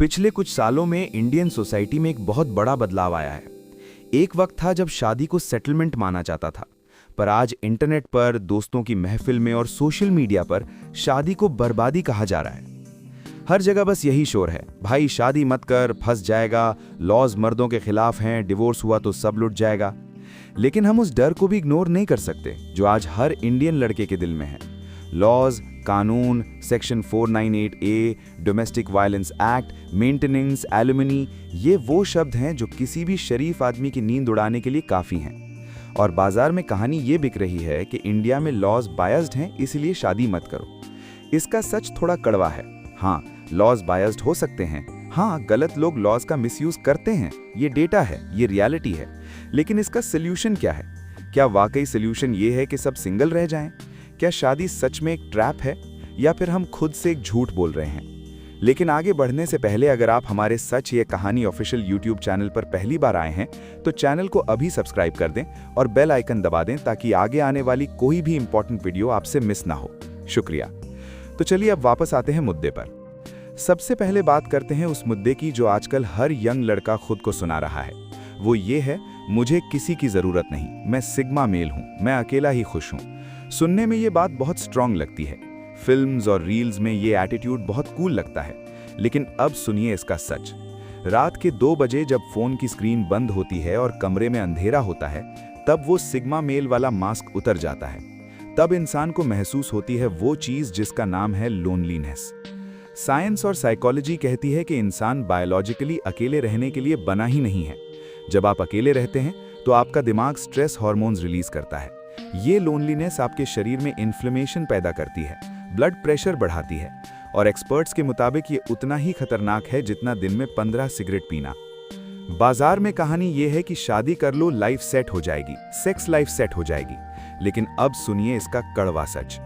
पिछले कुछ सालों में इंडियन सोसाइटी में एक बहुत बड़ा बदलाव आया है। एक वक्त था जब शादी को सेटलमेंट माना जाता था, पर आज इंटरनेट पर, दोस्तों की महफिल में और सोशल मीडिया पर शादी को बर्बादी कहा जा रहा है। हर जगह बस यही शोर है, भाई शादी मत कर, फंस जाएगा, लॉज मर्दों के खिलाफ हैं, डिवोर्स हुआ तो सब लुट जाएगा। लेकिन हम उस डर को भी इग्नोर नहीं कर सकते जो आज हर इंडियन लड़के के दिल में है। लॉज, कानून, section 498A, domestic violence act, maintenance, alumni, ये वो शब्द हैं जो किसी भी शरीफ आदमी की नींद उड़ाने के लिए काफ़ी हैं। और बाजार में कहानी ये बिक रही है कि इंडिया में लॉज बायस्ड हैं, इसलिए शादी मत करो। इसका सच थोड़ा कड़वा है। हाँ, लॉज बायस्ड हो सकते हैं। हाँ, गलत लोग लॉज का मिसयूज करते हैं, ये डेटा है, ये रियलिटी है। लेकिन इसका सोल्यूशन क्या है? क्या वाकई सोल्यूशन ये है कि सब सिंगल रह जाएं? क्या शादी सच में एक ट्रैप है, या फिर हम खुद से एक झूठ बोल रहे हैं? लेकिन आगे बढ़ने से पहले अगर आप हमारे सच ये कहानी ऑफिशियल यूट्यूब चैनल पर पहली बार आए हैं तो चैनल को अभी सब्सक्राइब कर दें और बेल आइकन दबा दें ताकि आगे आने वाली कोई भी इंपॉर्टेंट वीडियो आपसे मिस ना हो। शुक्रिया। तो चलिए अब वापस आते हैं मुद्दे पर। सबसे पहले बात करते हैं उस मुद्दे की जो आजकल हर यंग लड़का खुद को सुना रहा है। वो ये है, मुझे किसी की जरूरत नहीं, मैं सिग्मा मेल हूं, मैं अकेला ही खुश हूं। सुनने में ये बात बहुत स्ट्रांग लगती है। फिल्म्स और रील्स में ये एटीट्यूड बहुत कूल लगता है। लेकिन अब सुनिए इसका सच। रात के 2 बजे जब फोन की स्क्रीन बंद होती है और कमरे में अंधेरा होता है, तब वो सिग्मा मेल वाला मास्क उतर जाता है। तब इंसान को महसूस होती है वो चीज जिसका नाम है लोनलीनेस। साइंस और साइकोलॉजी कहती है कि इंसान बायोलॉजिकली अकेले रहने के लिए बना ही नहीं है। जब आप अकेले रहते हैं तो आपका दिमाग स्ट्रेस हार्मोन्स रिलीज करता है। ये लोनलीनेस आपके शरीर में इन्फ्लेमेशन पैदा करती है, ब्लड प्रेशर बढ़ाती है, और एक्सपर्ट्स के मुताबिक ये उतना ही खतरनाक है जितना दिन में 15 सिगरेट पीना। बाजार में कहानी ये है कि शादी कर लो, लाइफ सेट हो जाएगी, सेक्स लाइफ सेट हो जाएगी। लेकिन अब सुनिए इसका कड़वा सच।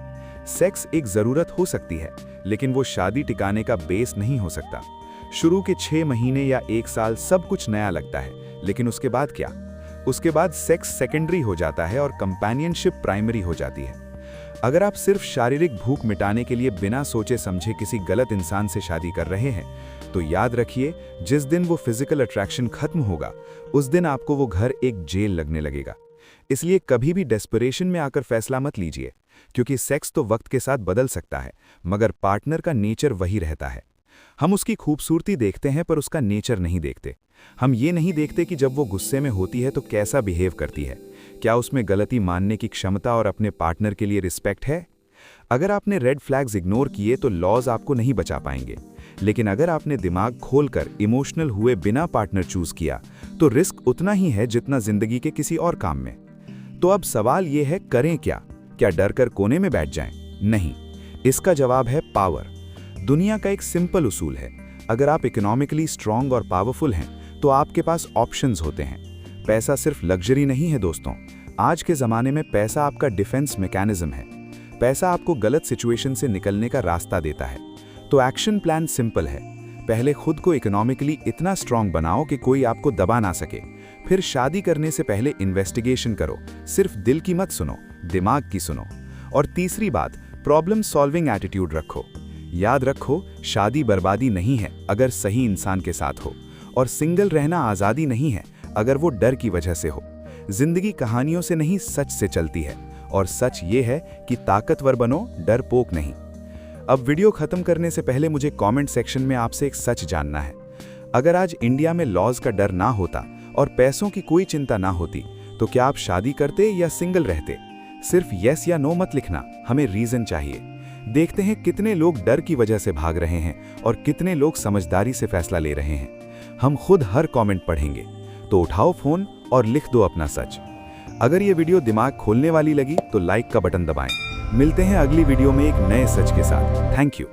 सेक्स एक जरूरत हो सकती है, लेकिन वो शादी टिकाने का बेस नहीं हो सकता। शुरू के 6 महीने या 1 साल सब कुछ नया लगता है, लेकिन उसके बाद क्या? उसके बाद सेक्स सेकेंडरी हो जाता है और कंपेनियनशिप प्राइमरी हो जाती है। अगर आप सिर्फ शारीरिक भूख मिटाने के लिए बिना सोचे समझे किसी गलत इंसान से शादी कर रहे हैं, तो याद रखिए, जिस दिन वो फिजिकल अट्रैक्शन खत्म होगा, उस दिन आपको वो घर एक जेल लगने लगेगा। इसलिए कभी भी डेस्परेशन में आकर फैसला मत लीजिए, क्योंकि सेक्स तो वक्त के साथ बदल सकता है, मगर पार्टनर का नेचर वही रहता है। हम उसकी खूबसूरती देखते हैं पर उसका नेचर नहीं देखते। हम ये नहीं देखते कि जब वो गुस्से में होती है तो कैसा बिहेव करती है, क्या उसमें गलती मानने की क्षमता और अपने पार्टनर के लिए रिस्पेक्ट है। अगर आपने रेड फ्लैग्स इग्नोर किए तो लॉज आपको नहीं बचा पाएंगे, लेकिन अगर आपने दिमाग खोलकर इमोशनल हुए बिना पार्टनर चूज किया तो रिस्क उतना ही है जितना जिंदगी के किसी और काम में। तो अब सवाल ये है, करें क्या? क्या डर कर कोने में बैठ जाएं? नहीं, इसका जवाब है पावर। दुनिया का एक सिंपल उसूल है, अगर आप इकोनॉमिकली स्ट्रांग और पावरफुल हैं तो आपके पास ऑप्शंस होते हैं। पैसा सिर्फ लग्जरी नहीं है दोस्तों, आज के ज़माने में पैसा आपका डिफेंस मैकेनिज्म है। पैसा आपको गलत सिचुएशन से निकलने का रास्ता देता है। तो एक्शन प्लान सिंपल है, पहले खुद को इकोनॉमिकली इतना स्ट्रांग बनाओ कि कोई आपको दबा ना सके। फिर शादी करने से पहले इन्वेस्टिगेशन करो, सिर्फ दिल की मत सुनो, दिमाग की सुनो। और तीसरी बात, प्रॉब्लम सॉल्विंग एटीट्यूड रखो। याद रखो, शादी बर्बादी नहीं है अगर सही इंसान के साथ हो, और सिंगल रहना आज़ादी नहीं है अगर वो डर की वजह से हो। जिंदगी कहानियों से नहीं, सच से चलती है, और सच ये है कि ताकतवर बनो, डरपोक नहीं। अब वीडियो खत्म करने से पहले मुझे कमेंट सेक्शन में आपसे एक सच जानना है। अगर आज इंडिया में लॉज का डर ना होता और पैसों की कोई चिंता ना होती, तो क्या आप शादी करते या सिंगल रहते? सिर्फ यस या नो मत लिखना, हमें रीजन चाहिए। देखते हैं कितने लोग डर की वजह से भाग रहे हैं और कितने लोग समझदारी से फैसला ले रहे हैं। हम खुद हर कमेंट पढ़ेंगे, तो उठाओ फोन और लिख दो अपना सच। अगर ये वीडियो दिमाग खोलने वाली लगी तो लाइक का बटन दबाएं। मिलते हैं अगली वीडियो में एक नए सच के साथ। Thank you.